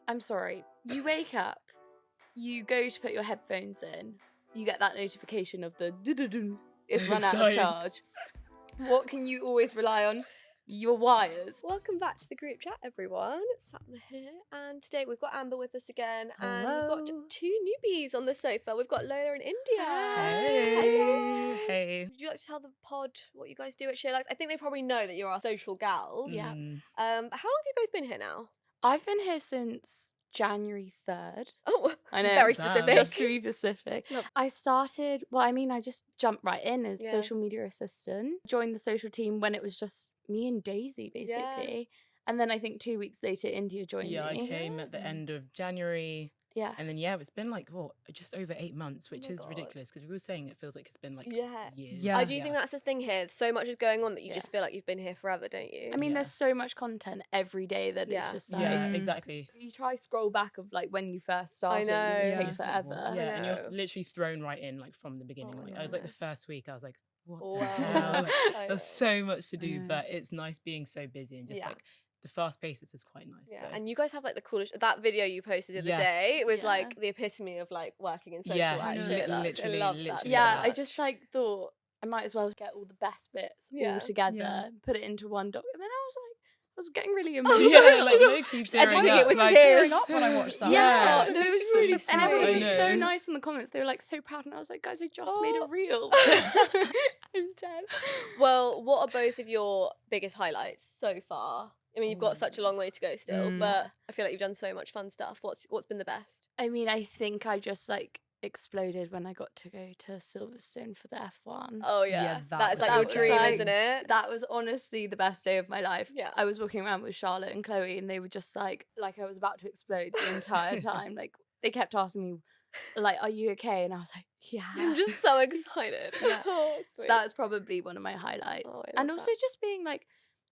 I'm sorry. You wake up, you go to put your headphones in, you get that notification of the doo-doo-doo, it's run out of charge. What can you always rely on? Your wires. Welcome back to the group chat, everyone. It's Sapna here, and today we've got Amber with us again, and we've got two newbies on the sofa. We've got Lola and India. Hey. Hey. Would you like to tell the pod what you guys do at Sheerlax? I think they probably know that you're our social gals. Yeah. But how long have you both been here now? I've been here since January 3rd. Oh, I know. very Damn. specific. Just to be specific. Yep. I started, I just jumped right in as social media assistant. Joined the social team when it was just me and Daisy, basically. And then I think 2 weeks later, India joined me. Yeah, I came at the end of January. Yeah. And then, it's been like, just over 8 months, which is ridiculous because we were saying it feels like it's been like years. Yeah. I do think that's the thing here. So much is going on that you just feel like you've been here forever, don't you? I mean, there's so much content every day that it's just like... Yeah, exactly. You try scroll back of like when you first started. I know. And it Yeah. takes forever. Yeah, and you're literally thrown right in like from the beginning. I was like the first week, I was like, what the Wow. hell? Like, there's so much to do, but it's nice being so busy and just like the fast pace is quite nice. Yeah, so. and you guys have like the coolest. That video you posted the other day, it was like the epitome of like working in social action. Literally, I love literally. that. Yeah, so I much. just like thought I might as well get all the best bits all together, put it into one doc, and then I was getting really emotional. Yeah, like low-key tearing I think up. it was like, tearing up when I watched that. Yeah, no, it was really and sweet. everyone was I so know. nice in the comments. They were like so proud, and I was like, guys, I just made a reel. I'm dead. Well, what are both of your biggest highlights so far? I mean, you've got such a long way to go still, but I feel like you've done so much fun stuff. What's been the best? I mean, I think I just like exploded when I got to go to Silverstone for the F1. Oh yeah, Yeah, that is that like was your dream, like- isn't it? That was honestly the best day of my life. Yeah. I was walking around with Charlotte and Chloe, and they were just like I was about to explode the entire time. Like they kept asking me, like, "Are you okay?" And I was like, "Yeah." I'm just so excited. Yeah. Oh, So sweet. that was probably one of my highlights. Oh, I love And also that. just being like,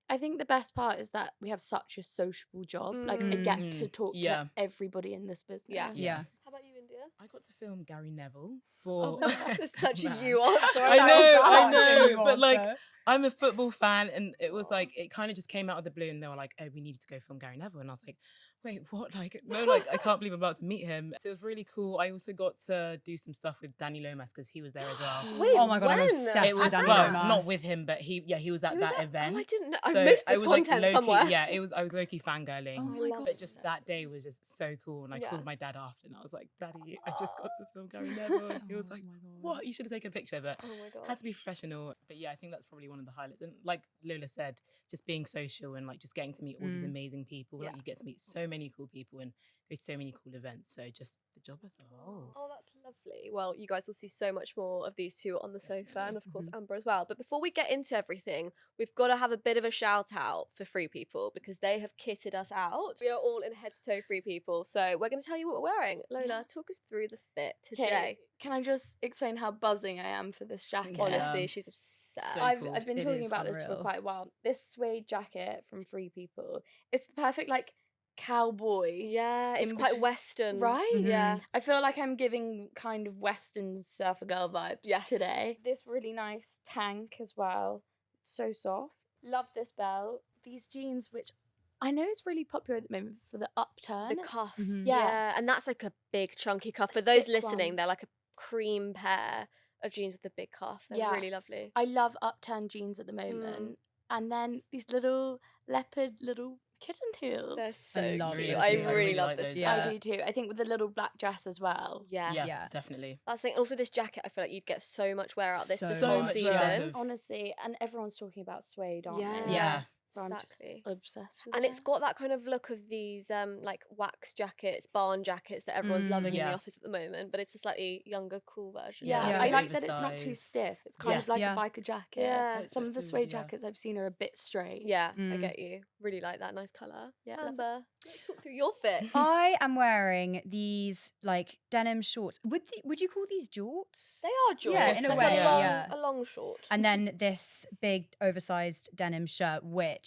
I think the best part is that we have such a sociable job. Like I get to talk to everybody in this business. Yeah. How about you, India? I got to film Gary Neville for. That's such a Man. you answer. I That was such a know, you but like answer. I'm a football fan, and it was like it kind of just came out of the blue, and they were like, "Oh, we needed to go film Gary Neville," and I was like, "Wait, what? Like, no, like I can't believe I'm about to meet him." So it was really cool. I also got to do some stuff with Danny Lomas because he was there as well. Wait, Oh my god, I'm when? obsessed It with was Danny not Lomas. with him, but he was at that event. Oh, I didn't know. So I missed I this was like content low-key, somewhere. yeah, I was low-key fangirling. Oh my god. But just that day was just so cool, and I called my dad after, and I was like, "Daddy, I just got to film Gary Neville." And he was like, "What? You should have taken a picture." But Oh my god. had to be professional. But yeah, I think that's probably one of the highlights. And like Lola said, just being social and like just getting to meet all these amazing people. Like you get to meet so many cool people and go to so many cool events. So just the job as a whole. Oh, that's lovely. Well, you guys will see so much more of these two on the sofa, and of course Amber as well. But before we get into everything, we've got to have a bit of a shout out for Free People because they have kitted us out. We are all in head to toe Free People, so we're going to tell you what we're wearing. Lola, talk us through the fit today. Can I just explain how buzzing I am for this jacket? Honestly, she's obsessed. So I've cool. been It talking is about this for unreal. quite a while. This suede jacket from Free People. It's the perfect like cowboy. Yeah, it's in quite between- Western, Right? Yeah. I feel like I'm giving kind of Western surfer girl vibes today. This really nice tank as well. It's so soft. Love this belt. These jeans, which I know is really popular at the moment for the upturn. The cuff, Mhm. yeah, and that's like a big chunky cuff. For those thick listening, one. they're like a cream pair of jeans with a big cuff. They're really lovely. I love upturn jeans at the moment. And then these little leopard little kitten heels. They're so love cute. those I too. I really really love like this. those. Yeah. I do too. I think with the little black dress as well. Yeah. Yeah. Definitely. That's the thing. Also, this jacket, I feel like you'd get so much wear out of this So this So whole much season. wear out of- Honestly, and everyone's talking about suede, aren't Yeah. they? Yeah. So I'm Exactly. just obsessed with And it. it's got that kind of look of these like wax jackets, barn jackets that everyone's loving in the Yeah. office at the moment, but it's a slightly younger, cool version. Yeah, Yeah, I like like that it's not too oversized. stiff. It's kind of Yes. like Yeah. a biker jacket. Yeah. It's Some a of the food, suede yeah. jackets I've seen are a bit straight. Yeah, I Mm. get you. Really like that. Nice colour. Yeah, love it. Amber, let's talk through your fit. I am wearing these like denim shorts. Would you call these jorts? They are jorts. Yeah, It's in a like way, a long, yeah. a long short. And then this big oversized denim shirt, which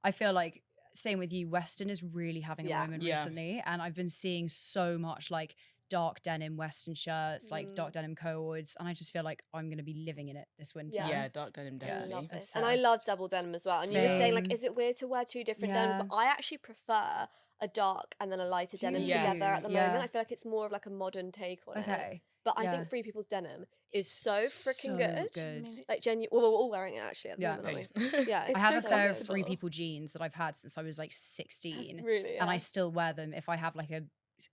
I feel like same with you, Western is really having a Yeah. moment Yeah. recently. And I've been seeing so much like dark denim Western shirts, like dark denim coords. And I just feel like I'm gonna be living in it this winter. Yeah, dark denim I definitely. love this. And I love double denim as well. And you were saying, like, Same. is it weird to wear two different denims? Yeah. But I actually prefer a dark and then a lighter denim Yes. together at the Yeah. moment. I feel like it's more of like a modern take on it. Okay. But I Yeah. think Free People's denim is so freaking good. Good. Like genuine. Well, we're all wearing it actually at the Yeah. moment, Oh, aren't we? Yeah, I it's have so a pair of comfortable. Free People jeans that I've had since I was like 16. Really, And I yeah. still wear them if I have like a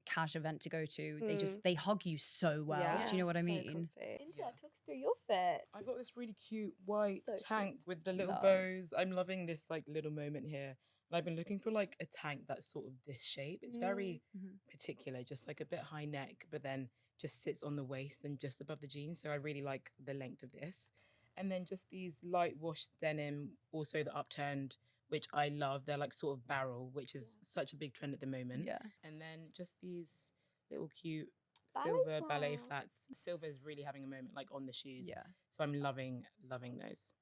cash event to go to. They hug you so well. Yeah, Do you know what I so mean? comfy. India, Yeah. talk us through your fit. I got this really cute white So cute. tank with the little Love. bows. I'm loving this like little moment here. And I've been looking for like a tank that's sort of this shape. It's very particular, just like a bit high neck, but then just sits on the waist and just above the jeans. So I really like the length of this. And then just these light washed denim, also the upturned, which I love. They're like sort of barrel, which is such a big trend at the moment. Yeah. And then just these little cute Ballet silver ballet flats. flats. Silver is really having a moment like on the shoes. Yeah. So I'm loving those. Nice.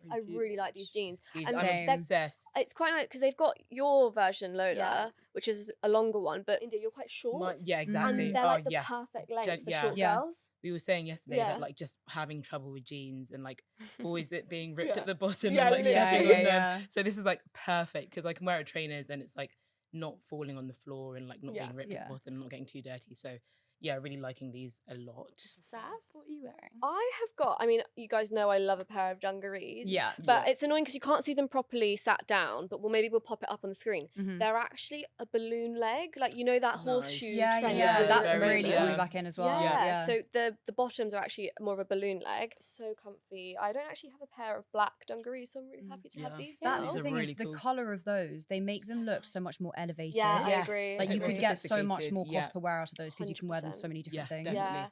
Really I cute. really like these jeans. These, And I'm they're- obsessed. It's quite nice because they've got your version, Lola, Yeah. which is a longer one, but India, you're quite short. Yeah, exactly. And they're like the yes. perfect length Gen- for yeah. short Yeah. girls. We were saying yesterday Yeah. that like just having trouble with jeans and like always it being ripped Yeah. at the bottom Yeah, and like literally. stepping Yeah, on them. yeah. So this is like perfect because I can wear a trainers and it's like not falling on the floor and like not Yeah. being ripped at Yeah. the bottom, not getting too dirty. So yeah, really liking these a lot. Sav, what are you wearing? I have got, I mean, you guys know I love a pair of dungarees. Yeah. But Yeah. it's annoying because you can't see them properly sat down, but maybe we'll pop it up on the screen. Mhm. They're actually a balloon leg, like you know that horseshoe Yeah, trend yeah, is that's very really good. coming Yeah. back in as well. Yeah. So the bottoms are actually more of a balloon leg. So comfy. I don't actually have a pair of black dungarees, so I'm really happy to have Yeah. these That's now. These the are thing really is the cool. color of those. They make them look so much more elevated. Yeah, I Yes. agree. Like you Agree. could get so much Sophisticated, more cost yeah. per wear out of those because you can wear them so 100%. many different Yeah, things. definitely. Yeah.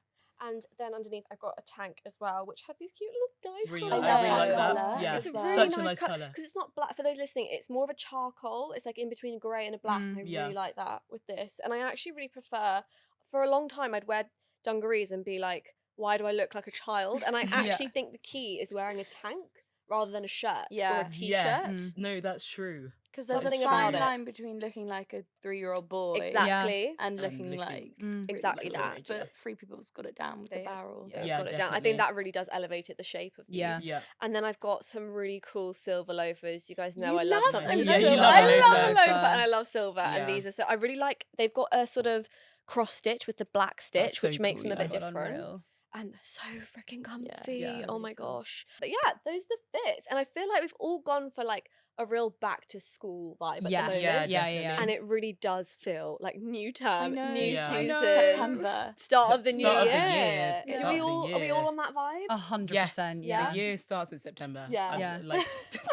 And then underneath, I've got a tank as well, which had these cute little dice Really on like, it. I really like that. that. Yeah, It's a Such really such a nice colour colour. because it's not black. For those listening, it's more of a charcoal. It's like in between a grey and a black. And I Yeah. really like that with this. And I actually really prefer. For a long time, I'd wear dungarees and be like, "Why do I look like a child?" And I actually think the key is wearing a tank rather than a shirt or Yeah. a t-shirt. Yes. No, that's true. Because There's there's a something fine about it. line between looking like a 3-year-old boy Exactly. and And looking looking- like Mm. Exactly like a that. teenager. But Free People's got it down with They the have- barrel. They've Yeah, got it down. I definitely. think that really does elevate it, the shape of these. Yeah. Yeah. And then I've got some really cool silver loafers. You guys know You I love love something a with Yeah, you silver. love a I love a loafer. loafer and I love silver. Yeah. And these are so I really like. They've got a sort of cross stitch with the black stitch, so which makes cool, them a yeah. bit God, different. unreal. And they're so freaking comfy. yeah, Oh really my cool. gosh. But yeah, those are the fits. And I feel like we've all gone for like a real back to school vibe at Yes. the moment. Yeah, Yeah. definitely. And it really does feel like new I term, know. new Yeah. season, September. start of the new Start of year. the year. Is Start we of the all are we year. all on that vibe? 100%. Yeah. The year starts in September. Yeah. I'm Yeah. Like,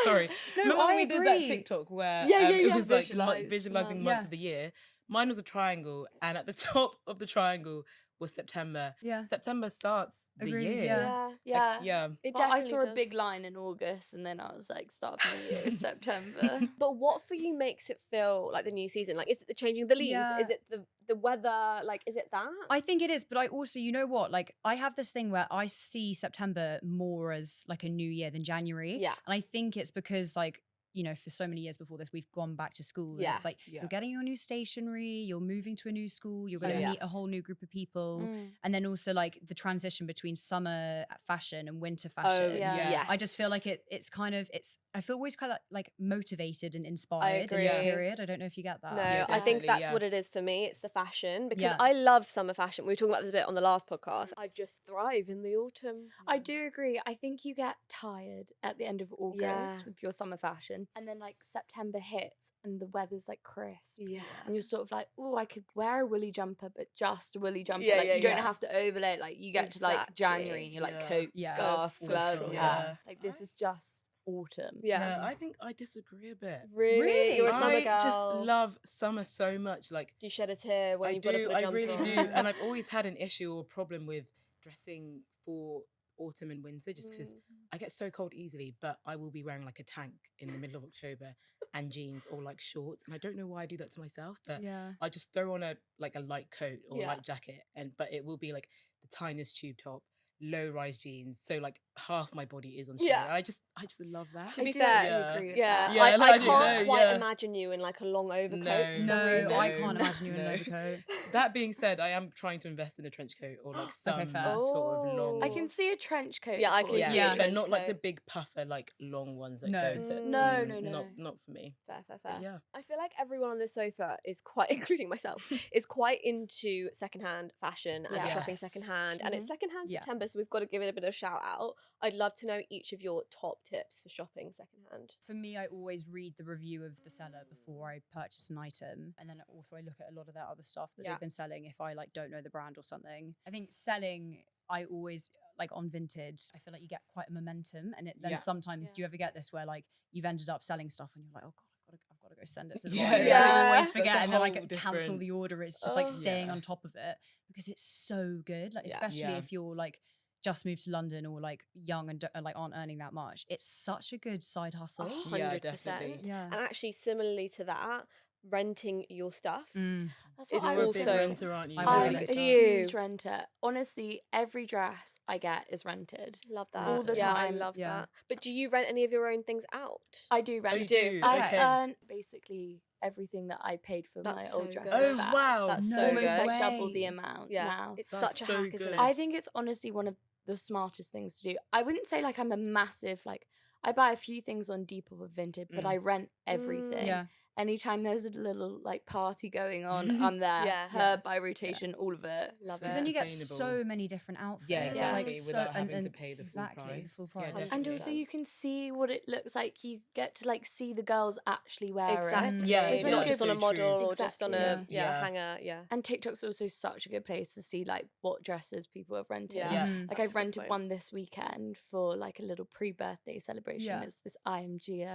sorry. No, Remember when I we did that agree. TikTok where Yeah, it yeah. was like Visualise visualizing months. months of the year? Mine was a triangle, and at the top of the triangle was September. Yeah. September starts the Agreed, year. yeah. Like, Yeah. yeah. It Well, I definitely saw a does. big line in August, and then I was like, start of the year, September. But what for you makes it feel like the new season? Like, is it the changing of the leaves? Yeah. Is it the weather? Like, is it that? I think it is, but I also, you know what? Like, I have this thing where I see September more as like a new year than January. Yeah. And I think it's because, like, you know, for so many years before this, we've gone back to school. Yeah. And it's like, Yeah. you're getting your new stationery, you're moving to a new school, you're going to yes. meet a whole new group of people. Mm. And then also, like, the transition between summer fashion and winter Oh, fashion. yeah. yes. I just feel like it's kind of, I feel always kind of like motivated and inspired in agree. this period. I don't know if you get that. No, Yeah, I think definitely, that's yeah. what it is for me. It's the fashion because Yeah. I love summer fashion. We were talking about this a bit on the last podcast. I just thrive in the autumn. I do agree. I think you get tired at the end of August Yeah. with your summer fashion. And then like September hits and the weather's like crisp. Yeah. And you're sort of like, oh, I could wear a woolly jumper, but just a woolly jumper. Yeah, like yeah, you don't yeah. have to overlay it. Like you get to like January and you're like Yeah. coat, Yeah. scarf, For gloves, sure, hat. yeah. Like this is just autumn. Yeah. I think I disagree a bit. Really? You're a summer I girl. just love summer so much. Like Do you shed a tear when I you've got to do, put a I jumper really on? do, and I've always had an issue or problem with dressing for autumn and winter, just because I get so cold easily. But I will be wearing like a tank in the middle of October and jeans or like shorts, and I don't know why I do that to myself, but Yeah. I just throw on a light coat or Yeah. light jacket, but it will be like the tiniest tube top, low rise jeans, so like half my body is on show. Yeah. I just love that. To be I do fair, actually Yeah. agree with Yeah, that. Yeah, I do can't know, quite yeah. imagine you in like a long overcoat. No. for some No, reason. I can't imagine you in an No. overcoat. That being said, I am trying to invest in a trench coat or like some fair. sort of long. I can see a trench coat. Yeah, I for can you. see a Yeah, trench but not like the coat. big puffer, like long ones that No. go to. No, no, no. Not for me. Fair. But yeah. I feel like everyone on the sofa is quite, including myself, is quite into secondhand fashion and Yeah. shopping Yes. secondhand. And it's secondhand Yeah. September, so we've got to give it a bit of shout out. I'd love to know each of your top tips for shopping secondhand. For me, I always read the review of the seller before I purchase an item, and then also I look at a lot of their other stuff that Yeah. they've been selling if I like don't know the brand or something. I think selling, I always like on vintage, I feel like you get quite a momentum, and then Yeah. sometimes Yeah. do you ever get this where like you've ended up selling stuff and you're like, oh god, I've got to go send it to the Yeah. buyer. Yeah. I always That's forget, a and then I whole cancel different- the order. It's just like staying Yeah. on top of it because it's so good. Like Yeah. especially Yeah. if you're like just moved to London or like young and like aren't earning that much. It's such a good side hustle. 100%. definitely. Yeah. And actually, similarly to that, renting your stuff. That's Is what I You're a was big also- renter, aren't you? I'm I'm a a renter. huge renter. Honestly, every dress I get is rented. Love that. All the Yeah, I time. love Yeah. that. But do you rent any of your own things out? I do rent. Oh, you do? I Okay. earn basically everything that I paid for That's my so old dress. good. Oh, back. wow. That's No so Almost good. like double the way. amount Yeah, now. it's That's such a so hack, isn't good. it? I think it's honestly one of the smartest things to do. I wouldn't say like I'm a massive like I buy a few things on Depop or Vinted, but I rent everything. Yeah. Anytime there's a little like party going on, I'm there. Yeah. Her by rotation, all of it. Love Because it. then you get Sustainable. so many different outfits. Yeah, Yeah. Like exactly. so, Without having to and pay the exactly, full the full price. Yeah, price. And definitely. also you can see what it looks like. You get to like see the girls actually wear Exactly. it. Yeah, It's when not you just go- on a so model true. or just on a Exactly. Yeah. hanger. Yeah. And TikTok's also such a good place to see like what dresses people have rented. Yeah. Yeah. Mhm. Like That's a I've good rented point. one this weekend for like a little pre-birthday celebration. Yeah. It's this IMG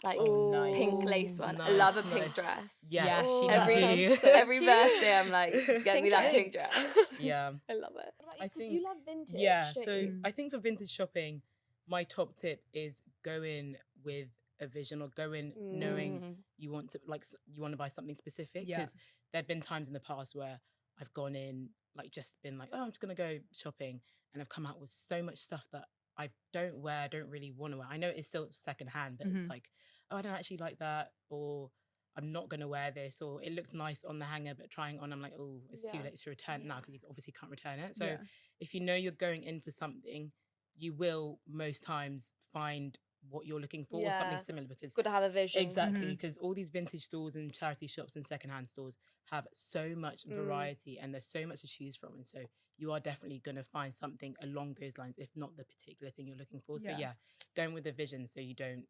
like Oh, nice. pink lace one. I love a Nice, pink nice. dress. Yes, Oh, you that every do. sounds so every cute. birthday I'm like, get me Pink that dress. pink dress. Yeah. I love it. I Because think- you love vintage. Yeah, don't so you? I think for vintage shopping, my top tip is go in with a vision or go in knowing Mm. you want to you want to buy something specific. Yeah. Because there've been times in the past where I've gone in like just been like, oh, I'm just gonna go shopping, and I've come out with so much stuff that I don't wear, I don't really want to wear. I know it's still secondhand, but it's Mhm. like, oh, I don't actually like that, or I'm not gonna wear this, or it looked nice on the hanger, but trying on, I'm like, oh, it's too Yeah. late to return it now because you obviously can't return it. So Yeah. if you know you're going in for something, you will most times find what you're looking for or Yeah. something similar because Got to have a vision. exactly Mhm. because all these vintage stores and charity shops and secondhand stores have so much variety and there's so much to choose from, and so you are definitely going to find something along those lines, if not the particular thing you're looking for. So Yeah. yeah, going with a vision so you don't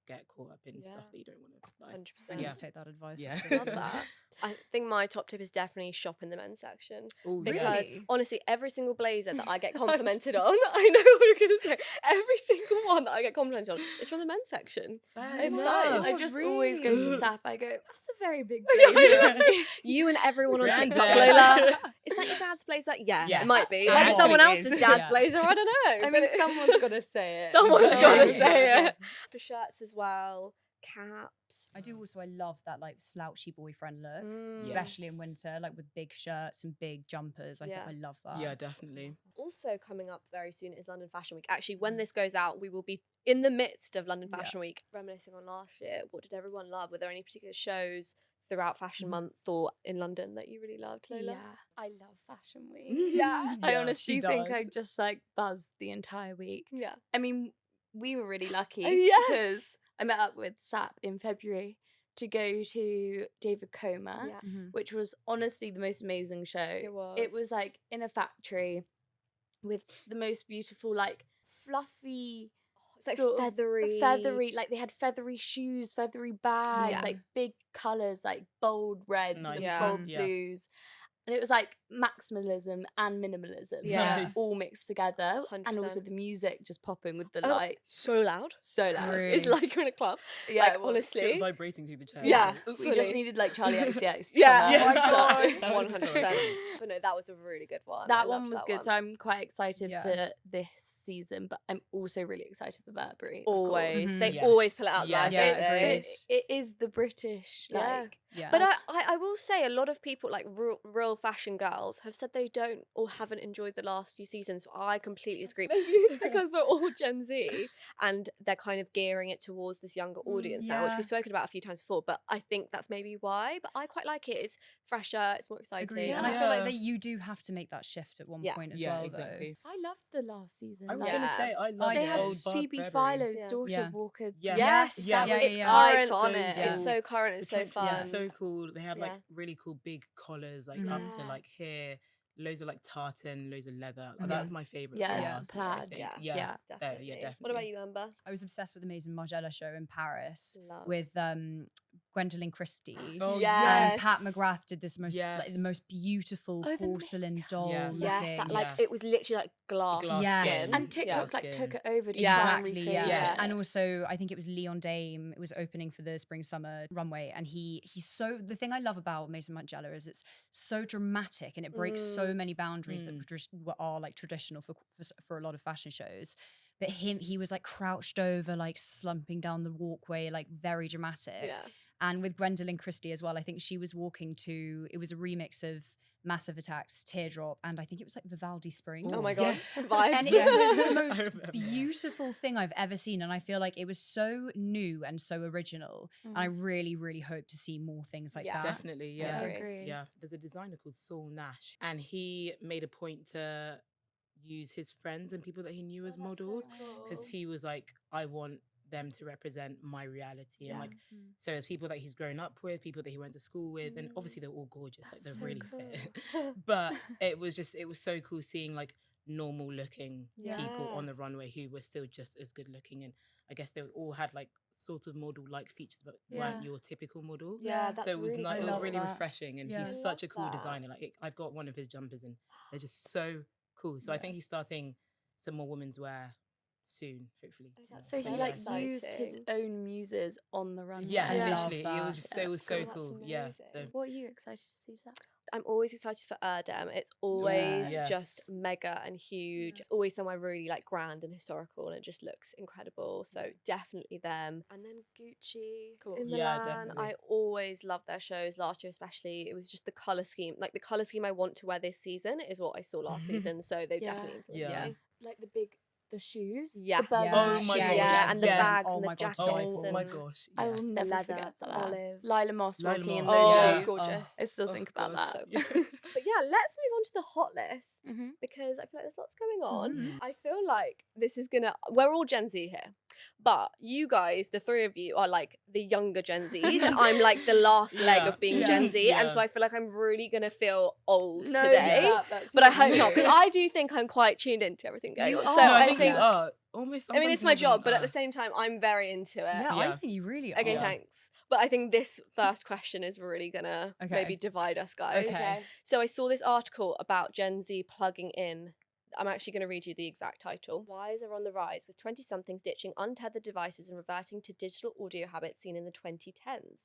get caught up in Yeah. stuff that you don't want to buy. 100%. I need Yeah. to take that advice. Yeah. that's really Love good. that. I think my top tip is definitely shop in the men's section. Oh, Because Really? honestly, every single blazer that I get complimented on, I know what you're going to say, every single one that I get complimented on is from the men's section. Fair It's enough. I just always go to Sap. I go, that's a very big Yeah, blazer. You and everyone on Granddad. TikTok, Lola. Is that your dad's blazer? Yeah, Yes, it might be. it Might be actually someone is. else's dad's Yeah. blazer, I don't know. I but mean, it- someone's got to say it. Someone's Yeah. got to Yeah. say it. For shirts as well, caps. I do also. I love that like slouchy boyfriend look, Mm. especially in Yes. winter, like with big shirts and big jumpers. I Yeah. think I love that. Yeah, definitely. Also coming up very soon is London Fashion Week. Actually, when this goes out, we will be in the midst of London Yeah. Fashion Week. Reminiscing on last year, what did everyone love? Were there any particular shows throughout Fashion Month or in London that you really loved, Lola? Yeah, I love Fashion Week. Yeah. I Yeah, honestly she think I does. just like buzzed the entire week. Yeah. I mean, we were really lucky Yes. because I met up with Sap in February to go to David Coma, Yeah. Mhm. which was honestly the most amazing show. It was. It was like in a factory with the most beautiful, like fluffy, It's like sort of feathery. like they had feathery shoes, feathery bags, Yeah. like big colours, like bold reds Nice. and Yeah. bold Yeah. blues. And it was like maximalism and minimalism, Yeah. Nice. all mixed together, and also 100%. the music just popping with the Oh, lights, so loud. so loud. Really? It's like you're in a club. Yeah, like, it was. honestly. Feel it vibrating through the chair. Yeah. We fully. just needed like Charlie XCX. To Yeah. come Yeah. out. Oh my God. So- That would be so 100%. cool. But no, that was a really good one. I That loved one was that good, so I'm quite excited Yeah. for this season, but I'm also really excited for Burberry. Always. Mhm. They Yes. always pull it out Yes. last, Yeah, don't they? agreed. It is the British, Yeah. like, Yeah. But I will say a lot of people, like real fashion girls, have said they don't or haven't enjoyed the last few seasons. I completely disagree. Maybe it's because we're all Gen Z and they're kind of gearing it towards this younger audience now, which yeah. we've spoken about a few times before. But I think that's maybe why. But I quite like it. It's fresher. It's more exciting. Agree. And I feel like Yeah. you do have to make that shift at one Yeah. point as Yeah, well, exactly. I loved the last season. I was like, gonna Yeah. say I I love they did. had old Phoebe Burberry. Philo's Yeah. daughter Yeah. walk a Yes. Yes, Yeah. it's yeah. current. So Yeah. It's so current. It's so The trenches fun. are so cool. They had like Yeah. really cool big collars, like Mhm. up to Yeah. like here, loads of like tartan, loads of leather. Mhm. That's my favorite. Yeah, from yeah, last year, I plaid. think. Yeah. yeah, Yeah. Definitely. yeah, definitely. What about you, Amber? I was obsessed with the amazing Margiela show in Paris Love. with Gwendolyn Christie. Oh Yes. And Pat McGrath did this like, the Yes. most beautiful Oh, the porcelain makeup. doll Yeah. looking. Yes, that like Yeah. it was literally like glass, Glass Yes. skin. And TikTok like skin. took it over to Yeah. try and Exactly, recreate yeah. Yes. And also I think it was Leon Dame, it was opening for the spring summer runway, and he's so, the thing I love about Mason Margiela is it's so dramatic and it breaks so many boundaries that are like traditional for a lot of fashion shows. But he was like crouched over, like slumping down the walkway, like very dramatic. Yeah. And with Gwendolyn Christie as well, I think she was walking to, it was a remix of Massive Attack's Teardrop, and I think it was like Vivaldi Springs. Oh my Yeah. god, vibes. And it was the I most remember. beautiful thing I've ever seen. And I feel like it was so new and so original. And I really, really hope to see more things like Yeah. that. Definitely, Yeah. yeah. I agree. Yeah, there's a designer called Saul Nash, and he made a point to use his friends and people that he knew as models because he was like, I want them to represent my reality, and like, so it's people that he's grown up with, people that he went to school with, and obviously they're all gorgeous, like they're so really cool. fit. But it was so cool seeing like normal looking people Yeah. on the runway who were still just as good looking, and I guess they all had like sort of model like features, but weren't your typical model. Yeah, Yeah. that's So it was really nice. It cool. was love really that. refreshing, and Yeah. he's I such a love cool that. designer. Like I've got one of his jumpers, and they're just so cool. So I think he's starting some more women's wear soon, hopefully. Oh, that's So he so like used his exciting. own muses on the runway. Yeah, I love literally, it that. was just Yeah, it was so that's cool. Yeah. So amazing. What are you excited to see, Zach? I'm always excited for Erdem. It's always Yes. just mega and huge. It's always somewhere really like grand and historical, and it just looks incredible. So definitely them. And then Gucci Cool. in Yeah, Milan. definitely. I always loved their shows last year, especially. It was just the color scheme. Like the color scheme I want to wear this season is what I saw last season. So they've Yeah. definitely influenced Yeah. me. Like the shoes? Yeah. The burgundy Oh my shoes. gosh, Yeah, and the yes. bags Oh and the my God, jackets. delightful. oh my and gosh, I will yes. never Leather, forget that. olive. Lila Moss Lila walking in Moss. those Oh, shoes. gorgeous. I still Oh, think about God. that. Yeah. But yeah, let's move on to the hot list Mhm. because I feel like there's lots going on. Mhm. I feel like this is gonna. We're all Gen Z here, but you guys, the three of you, are like the younger Gen Zs, and I'm like the last leg Yeah. of being Yeah. Gen Z, and Yeah. so I feel like I'm really gonna feel old No, today. Zach, that's But I not hope you. not, because I do think I'm quite tuned into everything going You on. are. So No, I I think think. you are almost. I mean, sometimes it's my more job, than but at the us. same time, I'm very into it. Yeah, I Yeah. think you really Okay, are. thanks. But I think this first question is really gonna Okay. maybe divide us, guys. Okay. So I saw this article about Gen Z plugging in. I'm actually going to read you the exact title. Whys are on the rise, with 20-somethings ditching untethered devices and reverting to digital audio habits seen in the 2010s.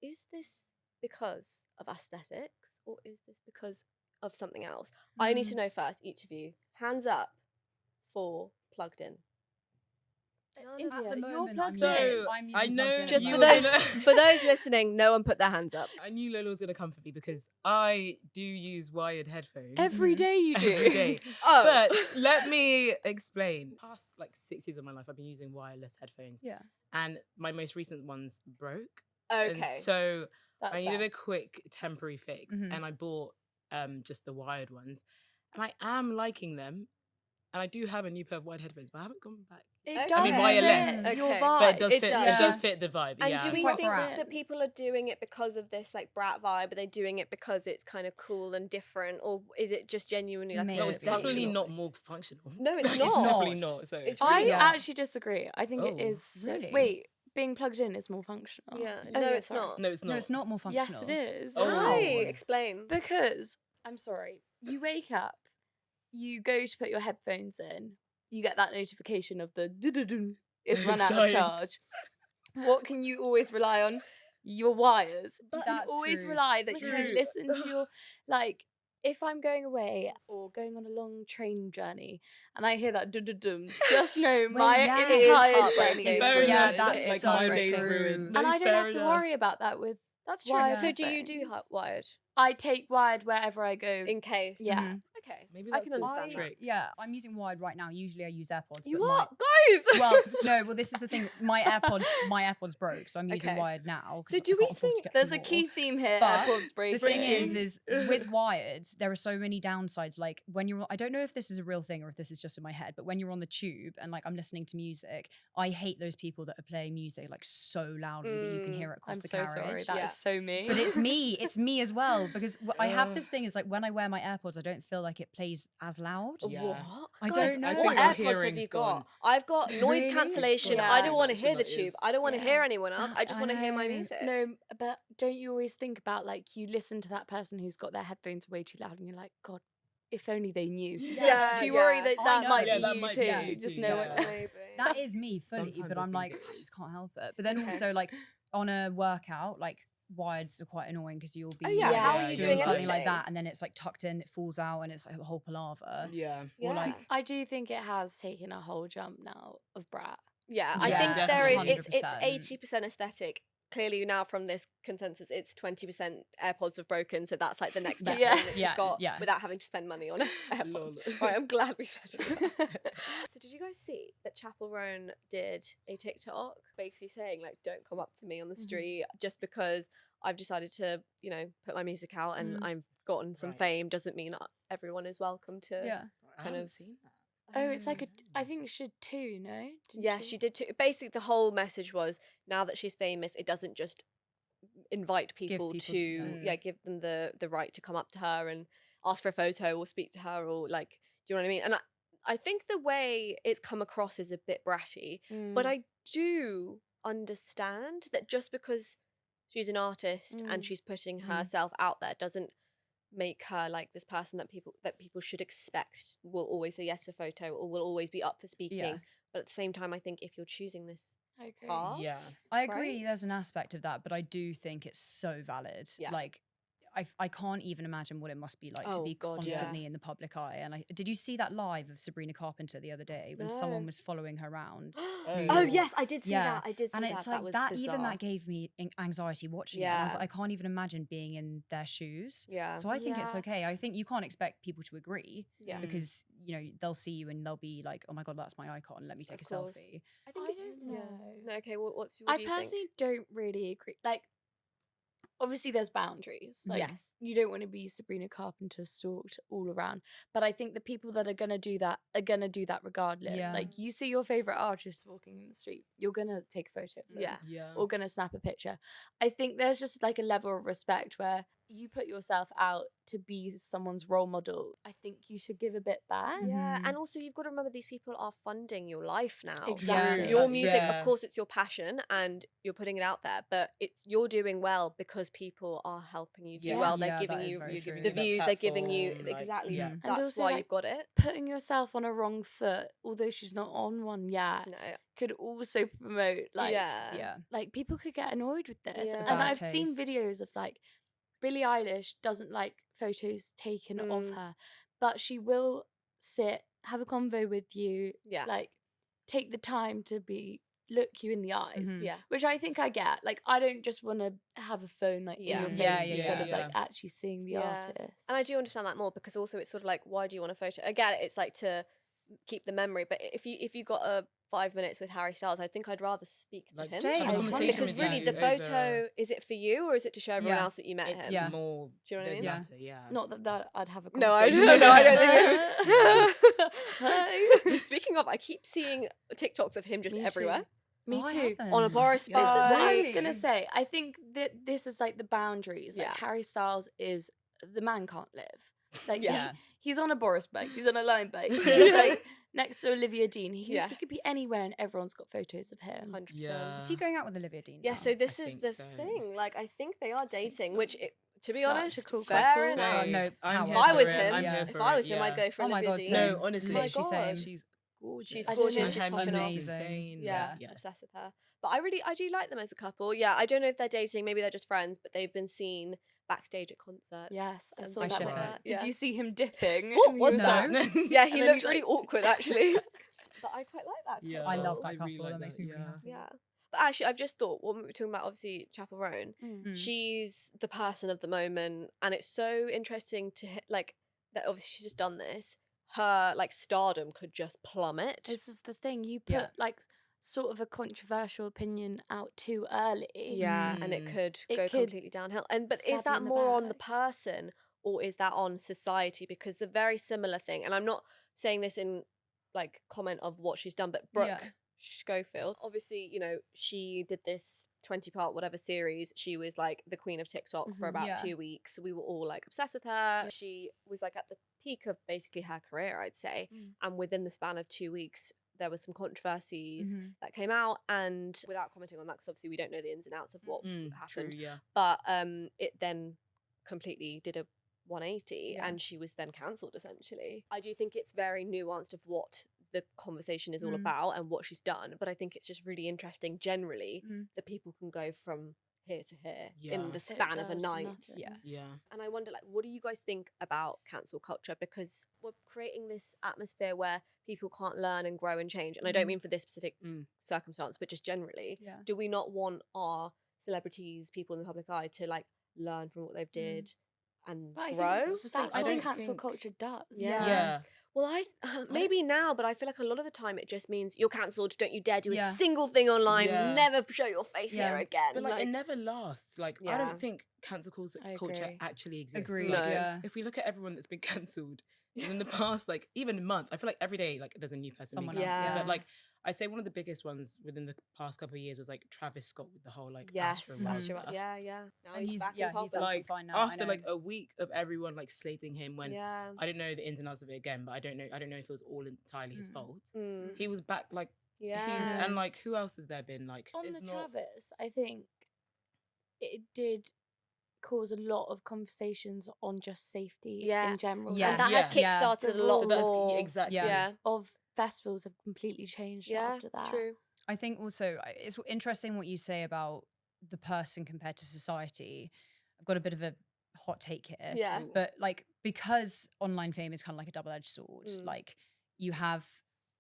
Is this because of aesthetics, or is this because of something else? I need to know first, each of you. Hands up for plugged in. India, At the you're moment, plugged So, in. I'm I using know plugged in Just as you for were those gonna- for those listening, no one put their hands up. I knew Lola was gonna come for me because I do use wired headphones Every day you do. every day. Oh, But let me explain. Past like 6 years of my life, I've been using wireless headphones, Yeah. and my most recent ones broke. okay. And so That's I needed fair. a quick temporary fix, Mhm. and I bought just the wired ones, and I am liking them. And I do have a new pair of wired headphones, but I haven't gone back. It Okay. does I mean, wireless. fit your Okay. vibe. But it does it fit. does. It does Yeah. fit the vibe. And yeah. do we Quite think brat. that people are doing it because of this like brat vibe? Are they doing it because it's kind of cool and different, or is it just genuinely like Maybe. No, it's functional? definitely not more functional. No, it's It's not. definitely not. So It's I really not. actually disagree. I think it Oh, is. So, really? wait, being plugged in is more functional. Yeah. Oh, No, yeah, it's sorry. not. no, it's not. No, it's not more functional. Yes, it is. Oh. Why? Oh. Explain. Because I'm sorry, you wake up, you go to put your headphones in, you get that notification of the du-du-du, it's run out of Dying. charge. What can you always rely on? Your wires. But That's you always true. rely that you True. can listen to your like if I'm going away or going on a long train journey and I hear that dum, just know Well, my yeah, entire it's journey is heartbreaking. ruined. Yeah, Ruined. that's Like, so my day's true. ruined. And No, I don't fair have to enough. worry about that with That's true. wired So do you do headphones. wired I take wired wherever I go. in case? Yeah. Mhm. Okay. Maybe I that's can the understand that. trick. Yeah, I'm using wired right now. Usually I use AirPods. You but are, guys. Well, no. Well, this is the thing. My AirPods broke, so I'm using Okay. wired now. 'cause So I do we can't afford to think get There's some a more. key theme here. But AirPods breaking. The thing is with wired, there are so many downsides. Like when you're, I don't know if this is a real thing or if this is just in my head, but when you're on the tube and like I'm listening to music, I hate those people that are playing music like so loudly that you can hear it across I'm the so carriage. sorry. That is Yeah. so me. But it's me as well, because I have this thing is like when I wear my AirPods, I don't feel like it plays as loud. Yeah. What? I Guys, don't know. I What think your AirPods have hearing's you gone. got? I've got noise Really? cancellation. It's I gone don't too want to much, hear and the that tube. is- I don't want to Yeah. hear anyone else. I just I want to hear my know. music. No, but don't you always think about like you listen to that person who's got their headphones way too loud and you're like, God, if only they knew. Yeah, Do you worry yeah. that I that know. might Yeah, be that you might too? be you Just too, know yeah. it. Maybe. That is me fully, Sometimes but I I'm think like, it I just is. can't help it. But then Okay. also like on a workout, like wireds are quite annoying because you'll be Oh yeah. Yeah. How are you doing doing something anything? like that and then it's like tucked in, it falls out and it's like a whole palaver. Yeah. Yeah. Or like I do think it has taken a whole jump now of Brat. Yeah, I Yeah, think there is. definitely. It's 100%. 80% aesthetic. Clearly, now from this consensus, it's 20% AirPods have broken. So that's like the next best Yeah. thing that Yeah, you've got yeah. without having to spend money on AirPods. Lol. Right, I'm glad we said that. So did you guys see that Chappell Roan did a TikTok basically saying like, don't come up to me on the street just because I've decided to, you know, put my music out and I've gotten some Right. fame doesn't mean that everyone is welcome to. Yeah. I Kind haven't of- seen that. Oh, it's like I think she too, no? Didn't Yeah, she did too. Basically, the whole message was now that she's famous, it doesn't just invite people, people- to give them the right to come up to her and ask for a photo or speak to her or like, do you know what I mean? And I think the way it's come across is a bit bratty, but I do understand that just because she's an artist and she's putting herself out there doesn't make her like this person that people should expect will always say yes for photo or will always be up for speaking. Yeah. But at the same time, I think if you're choosing this I agree. path, Yeah. I agree Right? there's an aspect of that, but I do think it's so valid. Yeah. Like I can't even imagine what it must be like to Oh, be God, yeah. constantly in the public eye. And did you see that live of Sabrina Carpenter the other day when someone No. was following her around? Oh yes, I did see Yeah. that. I did see And that. it's That like was that bizarre. even that gave me anxiety watching it. And I was Yeah. like, I can't even imagine being in their shoes. Yeah. So I think it's Yeah. okay. I think you can't expect people to agree Yeah. because you know they'll see you and they'll be like, oh my god, that's my icon. Let me take Of a course. selfie. I I think it's- don't yeah. know. No, okay. What I do you think? personally don't really agree. Like, obviously, there's boundaries. Like, Yes. you don't want to be Sabrina Carpenter stalked all around. But I think the people that are gonna do that are gonna do that regardless. Yeah. Like, you see your favorite artist walking in the street, you're gonna take a photo of them. Yeah. Yeah. Or gonna snap a picture. I think there's just like a level of respect where you put yourself out to be someone's role model. I think you should give a bit back. Yeah, Mhm. and also you've got to remember these people are funding your life now. Exactly. True, Your that's music, true. of course, it's your passion and you're putting it out there, but you're doing well because people are helping you do Yeah. well. They're Yeah, giving that is you very You're true. giving the you that views. They're giving you platform, like, exactly. yeah. And That's also, why like, you've got it. Putting yourself on a wrong foot, although she's not on one yet, No. could also promote like yeah. like people could get annoyed with this. Yeah. And Bad I've seen taste. videos of like Billie Eilish doesn't like photos taken of Mm. her, but she will sit, have a convo with you, Yeah. like take the time to look you in the eyes. Mhm. Yeah. Which I think I get. Like, I don't just want to have a phone like in Yeah. your face Yeah, instead of yeah. like actually seeing the Yeah. artist. And I do understand that more because also it's sort of like, why do you want a photo? Again, it's like to keep the memory. But if you got a 5 minutes with Harry Styles, I think I'd rather speak to Like, him. Same. have a conversation Because with really, you the over- photo, is it for you or is it to show everyone Yeah. else that you met It's him? Yeah. more. Do you know what I the mean? Yeah. latter, yeah. Not that I'd have a No, I conversation. don't. No, I don't think. Speaking of, I keep seeing TikToks of him just Me too. everywhere Me Oh, I too. on a haven't. Boris. Yeah. This is what I was Really? gonna say. I think that this is like the boundaries. Like Yeah. Harry Styles is the man can't live. Like Yeah. he's on a Boris bike. He's on a line bike. He's like next to Olivia Dean. He could be Yes. anywhere, and everyone's got photos of him. 100%. Yeah. Is he going out with Olivia Dean? Yeah, now? so this I is think the so. thing. Like, I think they are dating, so. which, to be Such a honest, cool fair couple. enough. Same. No, I'm power. here If I for was it. him, I'm Yeah. here if for I it, was him, I'd yeah. go for Oh my Olivia God, Dean. same. No, honestly, My Literally God. same. she's gorgeous. She's I gorgeous. don't know, She's she's popping amazing. off. Amazing. Yeah, Yeah. obsessed with her. But I do like them as a couple. Yeah, I don't know if they're dating. Maybe they're just friends, but they've been seen backstage at concerts. Yes, I and saw things that like one. that. Did you see him dipping? What And he was was that? like- Yeah, he And then looked he's really like- awkward actually. But I quite like that. Yeah, I love that I couple. really like that makes that, me really yeah. happy. Yeah. But actually, I've just thought, when we were talking about, obviously, Chappell Roan, Mm. she's the person of the moment. And it's so interesting to, like, that obviously she's just done this. Her, like, stardom could just plummet. This is the thing. You put Yeah. like sort of a controversial opinion out too early. Yeah, and it could It go could completely downhill. But stab is you that in the more on the back. person or is that on society? Because the very similar thing, and I'm not saying this in like comment of what she's done, but Brooke Yeah. Schofield, obviously, you know, she did this 20-part whatever series. She was like the queen of TikTok for Mhm. about Yeah. 2 weeks. We were all like obsessed with her. She was like at the peak of basically her career, I'd say. Mm. And within the span of 2 weeks, there was some controversies Mhm. that came out, and without commenting on that, because obviously we don't know the ins and outs of what True, happened, yeah. but it then completely did a 180 Yeah. and she was then cancelled essentially. I do think it's very nuanced of what the conversation is all Mm. about and what she's done, but I think it's just really interesting generally Mm. that people can go from here to here Yeah. in the It span of a does night. nothing. Yeah. Yeah. And I wonder, like, what do you guys think about cancel culture? Because we're creating this atmosphere where people can't learn and grow and change. And I don't Mhm. mean for this specific Mm. circumstance, but just generally. Yeah. Do we not want our celebrities, people in the public eye, to like learn from what they've did and But I grow? think That's the thing, that's I what don't cancel think- culture does. Yeah. Yeah. Well, I maybe now, but I feel like a lot of the time it just means you're cancelled. Don't you dare do Yeah. a single thing online. Yeah. Never show your face Yeah. here again. But like, it never lasts. Like, I Yeah. don't think cancel I culture agree. actually exists. Agreed. Like, No. Yeah. if we look at everyone that's been cancelled in the past, like even month, I feel like every day, like there's a new person being Someone else, cancelled. yeah. But like, I'd say one of the biggest ones within the past couple of years was like Travis Scott with the whole like Yes, Astro Mhm. World Astro- stuff. yeah. Now And he's back in yeah, he's public. absolutely Like fine now. I after know. like a week of everyone like slating him when Yeah. I don't know the ins and outs of it again, but I don't know if it was all entirely his Mm. fault. Mm. He was back like he's Yeah. and like who else has there been like On it's the not Travis, I think it did cause a lot of conversations on just safety Yeah. in general. Yeah. And that Yeah. has kickstarted The a lot so that's more. exactly Yeah. of festivals have completely changed after that. True. I think also it's interesting what you say about the person compared to society. I've got a bit of a hot take here. Yeah. Ooh. But like, because online fame is kind of like a double-edged sword, Mm. like you have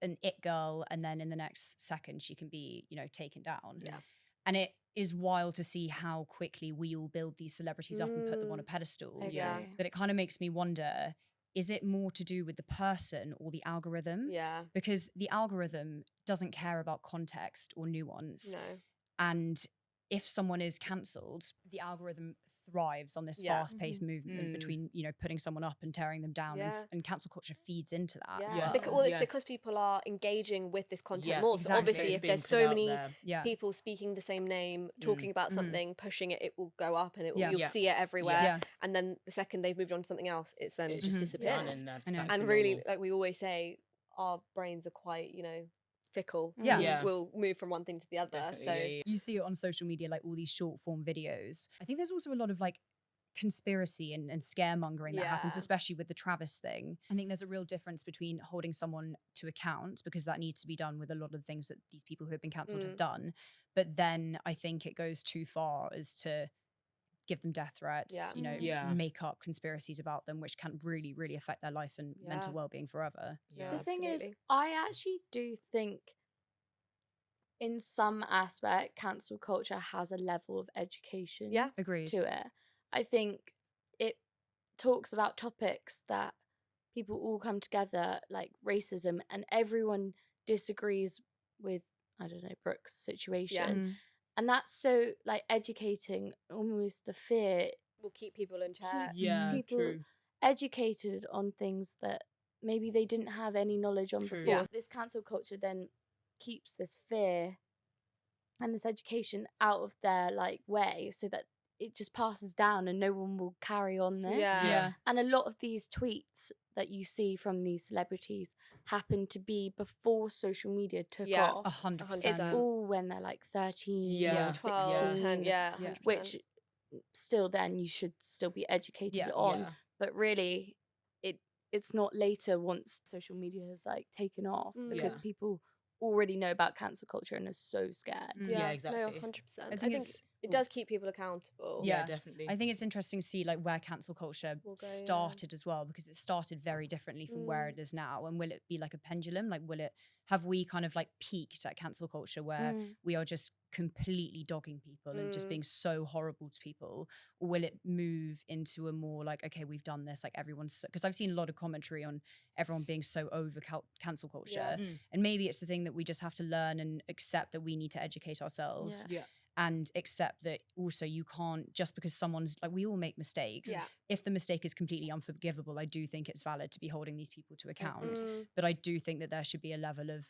an it girl and then in the next second she can be, taken down. Yeah. And it is wild to see how quickly we all build these celebrities up and put them on a pedestal. I Yeah. agree. That it kind of makes me wonder, is it more to do with the person or the algorithm? Yeah. Because the algorithm doesn't care about context or nuance. No. And if someone is cancelled, the algorithm thrives on this Yeah. fast-paced movement Mm. between, putting someone up and tearing them down. Yeah. And cancel culture feeds into that as Yeah. well. Yes. Well, it's because Yes. people are engaging with this content Yeah, more. So exactly. obviously, It's if being there's put so out many there. Yeah. people speaking the same name, talking about Mhm. something, pushing it, it will go up and Yeah. you'll Yeah. see it everywhere. Yeah. And then the second they've moved on to something else, it's then It's just Mhm. disappears. done and I know. back to And really, normal. like we always say, our brains are quite, fickle. Yeah. Yeah. We'll move from one thing to the other. Definitely, So yeah. You see it on social media, like all these short form videos. I think there's also a lot of like conspiracy and scaremongering that happens, Yeah. especially with the Travis thing. I think there's a real difference between holding someone to account, because that needs to be done with a lot of the things that these people who have been cancelled have done. But then I think it goes too far as to give them death threats, Yeah. Yeah. make up conspiracies about them, which can really, really affect their life and mental Yeah. well-being forever. Yeah. The thing is, absolutely. I actually do think in some aspect, cancel culture has a level of education Yeah. Agreed. to it. I think it talks about topics that people all come together, like racism, and everyone disagrees with, I don't know, Brooke's situation. Mhm. And that's so like educating almost the fear, We'll keep people in check. Yeah, people true. educated on things that maybe they didn't have any knowledge on True. before. Yeah. This cancel culture then keeps this fear and this education out of their like way, so that it just passes down and no one will carry on this. Yeah. Yeah. And a lot of these tweets that you see from these celebrities happen to be before social media took Yeah. off. 100%. It's 100%. all when they're like 13 Yeah. or 12, 16, 10, yeah. Yeah. 100%. which still then you should still be educated Yeah. on. Yeah. But really, it's not later once social media has like taken off, because Yeah. people already know about cancel culture and are so scared. Mm. Yeah, No, exactly. 100%. I think it's It does keep people accountable. Yeah, definitely. I think it's interesting to see like where cancel culture started as well, because it started very differently from where it is now. And will it be like a pendulum? Like, have we kind of like peaked at cancel culture where we are just completely dogging people and just being so horrible to people? Or will it move into a more like, okay, we've done this, like everyone's, because I've seen a lot of commentary on everyone being so over cancel culture. And maybe it's the thing that we just have to learn and accept that we need to educate ourselves. And accept that also you can't, just because someone's like, we all make mistakes. If the mistake is completely unforgivable, I do think it's valid to be holding these people to account. But I do think that there should be a level of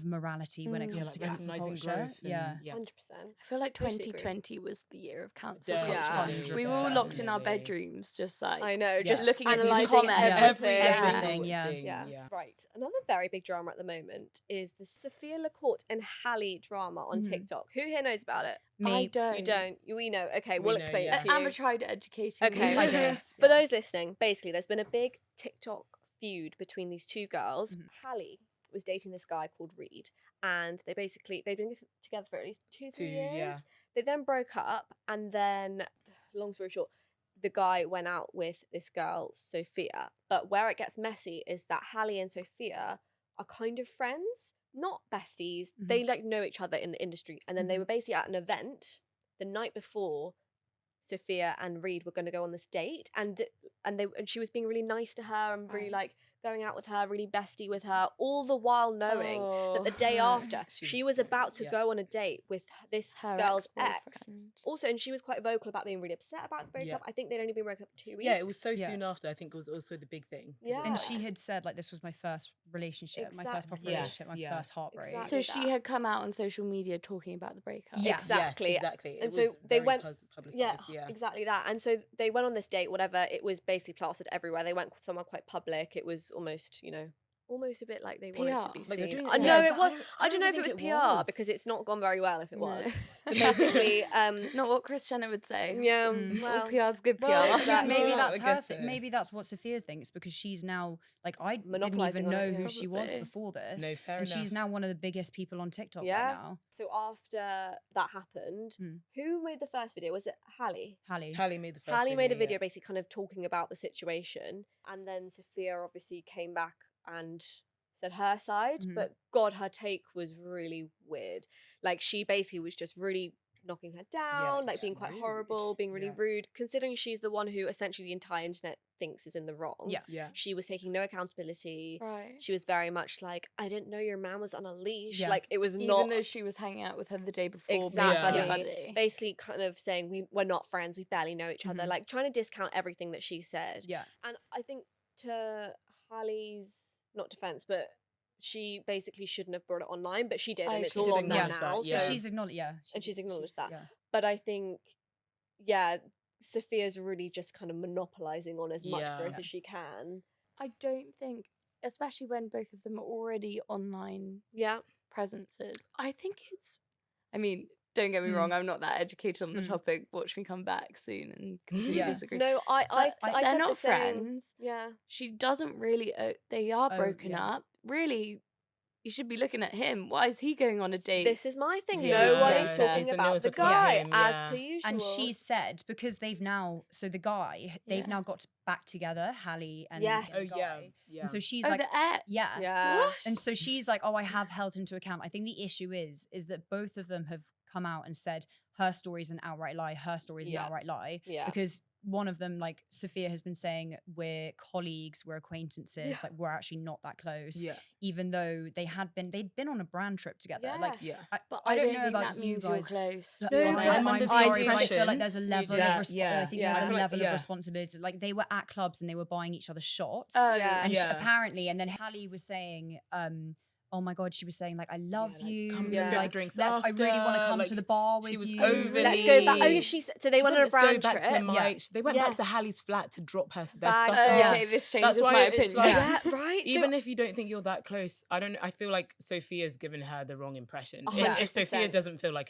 morality when it comes to cancel culture. Yeah, 100%. I feel like 2020 was the year of cancel Definitely. culture. We were all locked in our bedrooms, just like I know, just looking at these analysing comments. everything. Yeah. Right. Another very big drama at the moment is the Sophia Corte and Halley drama on TikTok. Who here knows about it? I don't. You don't. We know. Okay, we'll explain it to you. Amber tried educating Okay. me. For those listening, basically, there's been a big TikTok feud between these two girls. Halley was dating this guy called Reed, and they'd been together for at least 2-3 years. Yeah. They then broke up, and then, long story short, the guy went out with this girl, Sophia. But where it gets messy is that Halley and Sophia are kind of friends, not besties. They like know each other in the industry, and then they were basically at an event the night before Sophia and Reed were going to go on this date, and she was being really nice to her and really like going out with her, really bestie with her, all the while knowing that the day after she was about to go on a date with this girl's ex. Also, and she was quite vocal about being really upset about the breakup. I think they'd only been broken up for 2 weeks. Yeah, it was so soon after. I think it was also the big thing. Yeah. And she had said like, this was my first relationship, my first proper relationship, my first heartbreak. Exactly. So she had come out on social media talking about the breakup. Yeah. Exactly. Yes, exactly. And it so was they very went publicized. Yeah, exactly that. And so they went on this date, whatever. It was basically plastered everywhere. They went somewhere quite public. It was almost, almost a bit like they wanted to be Like seen. doing I it- know yeah, it was. I don't know if think it was it PR was. because it's not gone very well if it was. No. But basically, Not what Chris Jenner would say. yeah, All PR's good PR. well, exactly. Maybe Well, that's I her. guess so. Maybe that's what Sophia thinks, because she's now like, I didn't Monopolising even on know it, who yeah. she was Probably. before this. No, fair and enough. she's now one of the biggest people on TikTok Yeah. right now. So after that happened, who made the first video? Was it Halley? Halley. Halley made the first. Halley made a video basically kind of talking about the situation, and then Sophia obviously came back and said her side, but God, her take was really weird. Like, she basically was just really knocking her down, like being quite horrible, being really rude, considering she's the one who essentially the entire internet thinks is in the wrong. Yeah. She was taking no accountability. Right. She was very much like, I didn't know your man was on a leash. Yeah. Like, it was Even not though she was hanging out with her the day before. exactly being buddy. basically kind of saying we're not friends, we barely know each other, like trying to discount everything that she said. Yeah. And I think to Halley's not defense, but she basically shouldn't have brought it online, but she did, and it's she all did on there acknowledge now. that, yeah. So She's acknowledged. Yeah. and she's acknowledged that. Yeah. But I think, yeah, Sophia's really just kind of monopolizing on as much growth as she can. I don't think, especially when both of them are already online Yeah. presences, I think I mean, don't get me wrong, I'm not that educated on the topic. Watch me come back soon and completely disagree. No, I But said they're the not same. friends. Yeah. She doesn't really. They are broken yeah. up. Really, you should be looking at him. Why is he going on a date? This is my thing. Yeah. No one Yeah. is Yeah. talking So no about one's the talking about guy, him, as yeah. per usual. And she said, because they've now, so the guy, they've Yeah. now got back together, Halley and Yes. the Oh guy. yeah. Yeah. And so she's oh, like, the ex. yeah. Yeah. What? And so she's like, oh, I have held him to account. I think the issue is that both of them have come out and said her story is an outright lie, her story is an Yeah. outright lie. Yeah. Because one of them, like Sophia, has been saying we're colleagues, we're acquaintances, like we're actually not that close. Yeah. Even though they'd been on a brand trip together. Yeah. Like, Yeah. But I don't know think about that you means guys. you're close. But No, I- but I'm I sorry, do but I feel question. like there's a level Yeah, of yeah. I think Yeah. I there's feel a like- level yeah. of responsibility. Like, they were at clubs and they were buying each other shots. Oh, Yeah. And Yeah. apparently, and then Halley was saying, oh my God, she was saying, like, I love like, you. come, let's go for like, drinks I really want to after, come like, to the bar with she was you. overly- Let's go back. Oh, yeah, so they She went said, on a "Let's go brand back trip. to my." They went Yeah. back to Hallie's flat to drop their Bag. stuff Oh, off. Okay, this changes That's why my it's opinion. like- Yeah, right. Even if you don't think you're that close, I feel like Sophia's given her the wrong impression. If 100%. Sophia doesn't feel like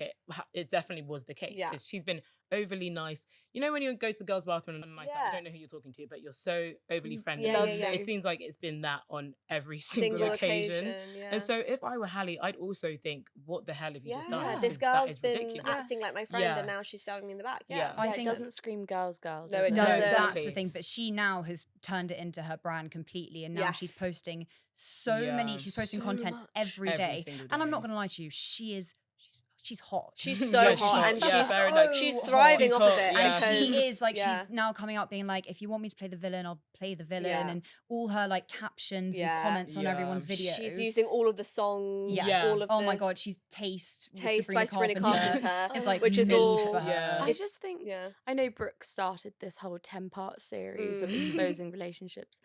it definitely was the case, Yeah. because she's been overly nice. You know when you go to the girls' bathroom and like, Yeah. I don't know who you're talking to, but you're so overly friendly. Yeah, yeah, yeah. It seems like it's been that on every single occasion. Yeah. And so if I were Halley, I'd also think, what the hell have you just done? This Because that girl's is been ridiculous. acting like my friend and now she's stabbing me in the back. Yeah. I Yeah, think it doesn't scream girl. No, does it No, doesn't. that's Exactly. the thing. But she now has turned it into her brand completely, and now she's Yes. posting so many. She's posting So content much. every day. single And I'm day. not gonna lie to you, she's hot. She's so Yeah, hot, and she's hot. Yeah, very nice. she's hot. thriving She's off hot, of it. yeah. And because- she is like, yeah. she's now coming out being like, if you want me to play the villain, I'll play the villain. Yeah. And all her like captions Yeah. and comments on Yeah. everyone's videos. She's using all of the songs. Yeah. All of Oh the my god, she's Taste with Taste by Sabrina Carpenter. It's like Which is mint all- for her. Yeah. I just think Yeah. I know Brooke started this whole 10-part series of exposing relationships,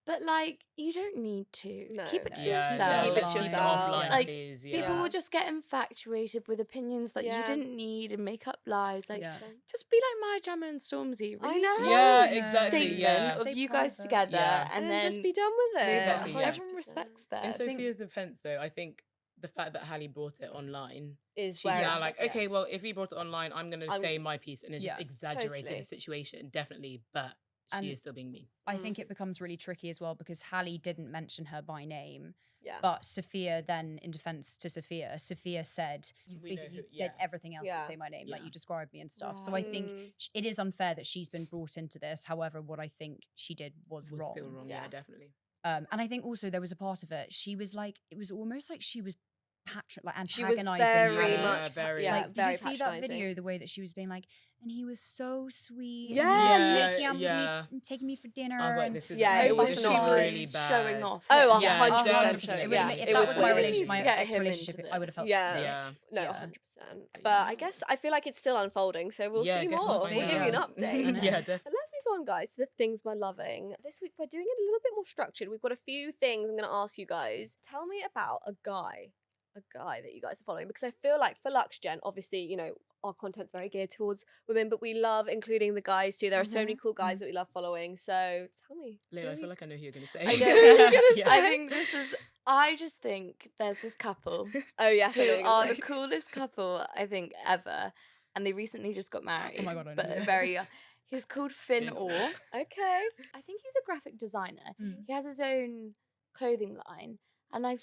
but like you don't need to. No. Keep it to Yeah, yourself. Keep it to yourself. offline, Like, please. People Yeah. will just get infatuated with opinions that Yeah. you didn't need and make up lies. Like, Yeah. just be like Maya Jama and Stormzy. I Release know. one Yeah, Yeah. exactly. statement Yeah. Stay of you guys private. together, Yeah. and And then just be done with it. move Exactly, on. yeah. Everyone respects that. In I think- Sophia's defense, though, I think the fact that Halley brought it online, Is she's where now it's- like, yeah. okay, well, if he brought it online, I'm going to I'm- say my piece, and it's just Yeah, exaggerated totally. the situation, definitely, but she And is still being mean. I think it becomes really tricky as well because Halley didn't mention her by name. Yeah. But Sophia then, in defense to Sophia said, you We know basically who- did yeah. everything else Yeah. but say my name, like Yeah. you described me and stuff. So I think Mm. it is unfair that she's been brought into this. However, what I think she did was Was wrong. still wrong, yeah, Yeah. definitely. And I think also there was a part of it. She was like, it was almost like she was like She was antagonizing very her. much. very- Yeah, Like, did very you see that patronising. video? The way that she was being like, and he was so sweet. Yes. and he was Yeah, taking, yeah. taking me for dinner. I was like, and this is Yeah, it Oh, was so not she nice. was really bad. showing off. Oh, Yeah, 100%. definitely. Yeah, If it that was was my weird. relationship, my Needs to get ex him relationship, into I would have felt Yeah. sick. Yeah. No, Yeah. 100%. But I guess I feel like it's still unfolding, so we'll Yeah, I see guess more. we'll We'll see give you an more. update. Yeah, definitely. But let's move on, guys, to the things we're loving. This week we're doing it a little bit more structured. We've got a few things I'm going to ask you guys. Tell me about a guy that you guys are following, because I feel like for LuxGen, obviously, you know, our content's very geared towards women, but we love including the guys too. There are so many cool guys that we love following. So tell me. Leo, I who feel like I know who you're going to say. I know who you're gonna Yeah. say. I think this is. I just think there's this couple Oh yes, I know who what you're are gonna the say. coolest couple I think ever, and they recently just got married. Oh my God, I know. But very young. He's called Finn Finn Orr. Okay. I think he's a graphic designer. Mm. He has his own clothing line, and I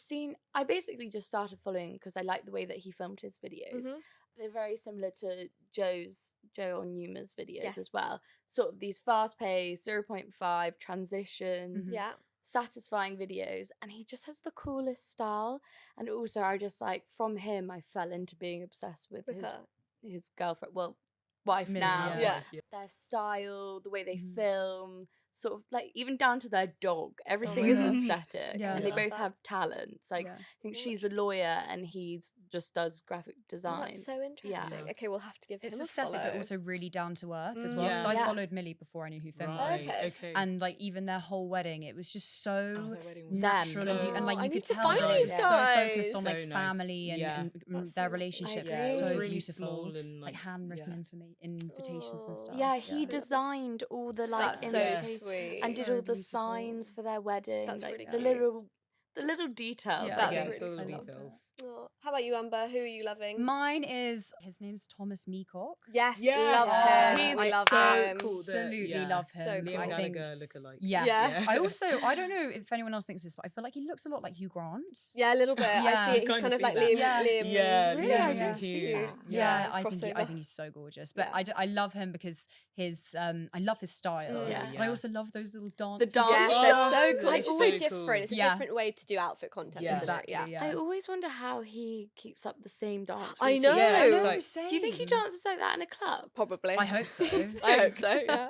basically just started following because I like the way that he filmed his videos. Mhm. They're very similar to Joe on Numa's videos Yes. as well. Sort of these fast-paced 0.5 transition, Mhm. Yeah. satisfying videos, and he just has the coolest style. And also, I just like from him, I fell into being obsessed with With her. his girlfriend, well, wife Millie, now. Yeah. Their style, the way they Mhm. film, sort of like even down to their dog, everything my is God. aesthetic, Yeah. and they Yeah. both Love have talents. Like Yeah. I think Oh, she's a lawyer and he just does graphic Oh, design. that's so interesting. Yeah. Okay, we'll have to give It's him a aesthetic, but follow. also really down to earth as well. Because Yeah. I Yeah. followed Millie before I knew who Finn Right, was. Okay. okay. And like even their whole wedding, it was just so Oh, their wedding was natural and, so- and like I you need could to tell find that it was these so guys. focused on like So nice. family and, Yeah. and That's their so lovely. relationships. I It's agree. so really beautiful. small and Like handwritten invitations and Oh. stuff. Yeah, he Yeah. designed all the like That's so invitations sweet. and did So all the beautiful. signs for their wedding. That's like really the cute. little details. Yeah. I That's yeah, think. really little I loved details. Oh, how about you, Amber? Who are you loving? Mine is his name's Thomas Meacock. Yes, Yeah. love Yeah. him. He's I love so him. cool. Absolutely yeah. love him. So Liam cool. I think Gallagher lookalike. yes. Yeah. I don't know if anyone else thinks this, but I feel like he looks a lot like Hugh Grant. Yeah, a little bit. Yeah. I see it. He's Kinda kind of see like that. Liam. Yeah. Liam. Yeah, Really? Liam I and don't see Hugh. that. Yeah, I crossover. think he's so gorgeous. But Yeah. I love him because his I love his style. Yeah. But I also love those little dances. dance- Yes, Oh, they're so cool. I It's so always- different. It's a Yeah. different way to do outfit content. Yeah. Isn't it? Exactly. Yeah. I always wonder how he keeps up the same dance. I routine. know. Yeah, I it's know, like- Do you think he same. dances like that in a club? Probably. I hope so. I hope so. Yeah.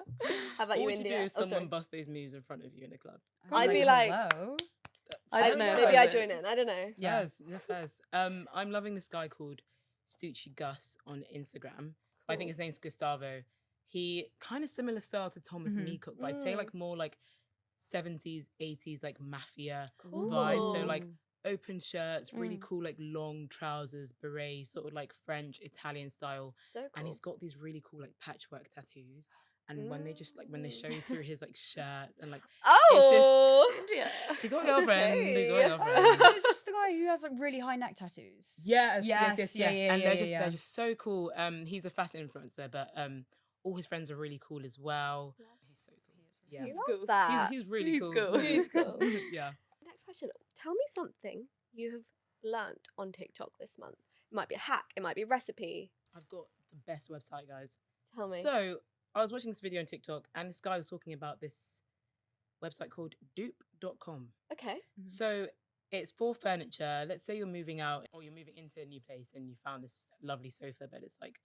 How about What you, would you do India? if Oh, sorry. someone bust those moves in front of you in a club? I'd be like- hello. I don't know. Maybe I But- join in. I don't know. Yeah. Fairs, yeah, fairs. I'm loving this guy called Stucci Gus on Instagram. I think his name's Gustavo. He kind of similar style to Thomas Mhm. Meacock, but I'd say like more like 70s, 80s, like mafia Cool. vibe. So like open shirts, really cool like long trousers, beret, sort of like French, Italian style. So cool. And he's got these really cool like patchwork tattoos. And when they show through his like shirt and like Oh, India. he's got a girlfriend, he's got a Okay. girlfriend. Is this the guy who has like really high neck tattoos? Yes, Yes, yes, yes, yeah, yes. yeah, And yeah, they're yeah. they're just so cool. He's a fashion influencer, but all his friends are really cool as well. He's so cool. Yeah. He's cool. cool. That. He's really He's cool. cool. He's cool. Yeah. Next question. Tell me something you have learnt on TikTok this month? It might be a hack, it might be a recipe. I've got the best website, guys. Tell me. So I was watching this video on TikTok, and this guy was talking about this website called dupe.com. Okay. So it's for furniture. Let's say you're moving out or you're moving into a new place and you found this lovely sofa, but it's like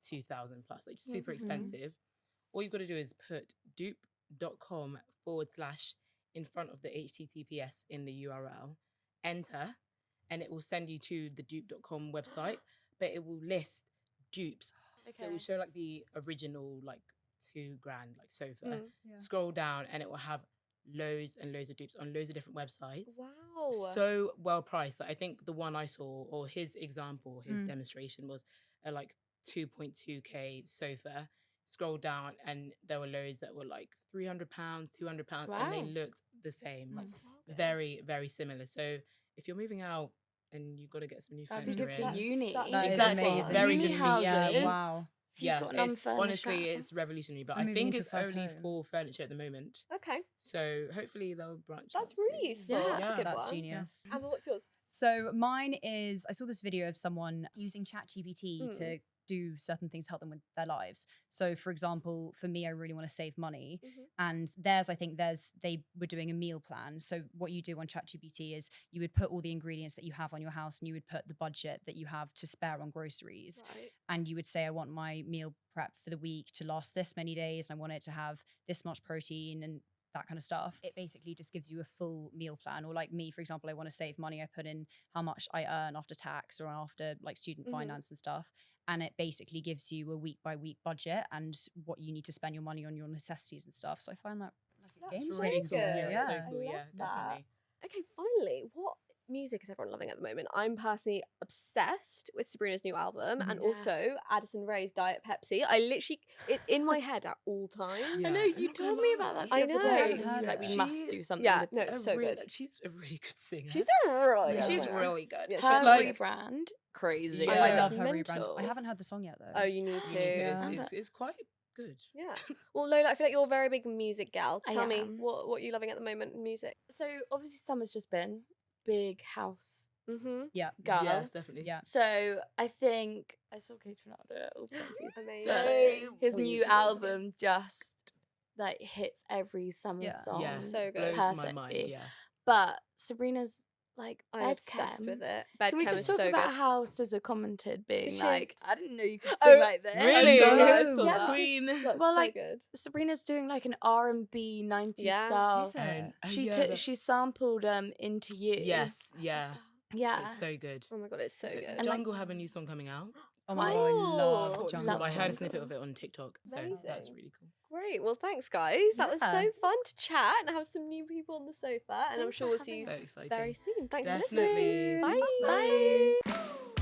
2,000 plus, like super expensive. All you've got to do is put dupe.com / in front of the HTTPS in the URL, enter, and it will send you to the dupe.com website, but it will list dupes. Okay. So it will show like the original like $2,000 like sofa. Yeah. Scroll down and it will have loads and loads of dupes on loads of different websites. Wow. So well priced. Like, I think the one I saw, or his example, his demonstration was a like 2.2k sofa. Scroll down and there were loads that were like £300, £200, and they looked the same, like very, very similar. So if you're moving out and you've got to get some new That'd be furniture good for in, uni. That is Exactly. amazing. Very Uni good for houses. Yeah, wow. If you've got an it's, unfurnished honestly, it's house. revolutionary. But I'm I moving think into it's first only home. for furniture at the moment. Okay. So hopefully they'll branch That's out really soon. useful. Yeah. That's a good That's one. genius. Amber, what's yours? So mine is, I saw this video of someone using ChatGPT to do certain things to help them with their lives. So for example, for me, I really want to save money. And theirs, I think they were doing a meal plan. So what you do on ChatGPT is you would put all the ingredients that you have on your house and you would put the budget that you have to spare on groceries. Right. And you would say, I want my meal prep for the week to last this many days. And I want it to have this much protein and that kind of stuff. It basically just gives you a full meal plan. Or like me, for example, I want to save money. I put in how much I earn after tax or after like student finance and stuff. And it basically gives you a week by week budget and what you need to spend your money on, your necessities and stuff. So I find that like a That's game It's really really cool. good. Yeah, it's so I cool. love Yeah, that. definitely. Okay, finally, what music is everyone loving at the moment? I'm personally obsessed with Sabrina's new album and also Addison Rae's Diet Pepsi. I literally, it's in my head at all times. Yeah. I know, you I'm not told gonna me lie. about that. I the other know. day. I haven't heard You were like, it. we must do something. Yeah, with no, it's so good. She's a really good singer. She's a really good She's singer. really good. Yeah, her like- rebrand, crazy. Yeah. I know, love it's her rebrand. mental. I haven't heard the song yet though. Oh, you need to. You need to. Yeah. It's quite good. Yeah. Well, Lola, I feel like you're a very big music gal. I Tell me, am. what are you loving at the moment in music? So obviously summer's just been big house Mm-hmm. Yeah. girl. Yes, definitely. Yeah. So I think I saw Kate Ronaldo at all places. Amazing. So his What you new feel album just like hits every summer Yeah. song. Yeah, So good. blows my mind. perfectly. Yeah. But Sabrina's like I'm obsessed Bedchem. with it. Can we Bedchem just is talk so about good. how SZA commented being Did she? like, I didn't know you could Oh, sing like this. Really? I saw Yeah, that. because- Queen. That's Well, so like, good. Sabrina's doing like an R&B 90s Yeah. style. Is it? She sampled Into You. Yes, yeah. Yeah. It's so good. Oh my god, it's so So good. And, like- Jungle have a new song coming out. Oh my god, I Oh, love Forgot what it's Jungle. called, but I heard a Jungle. snippet of it on TikTok. So that's Amazing. really cool. Great. Well, thanks, guys. That was so Yeah. fun to chat and have some new people on the sofa. And I'm Thanks sure for we'll see having you So exciting. very soon. Thanks Definitely. for listening. Bye. Bye. Bye.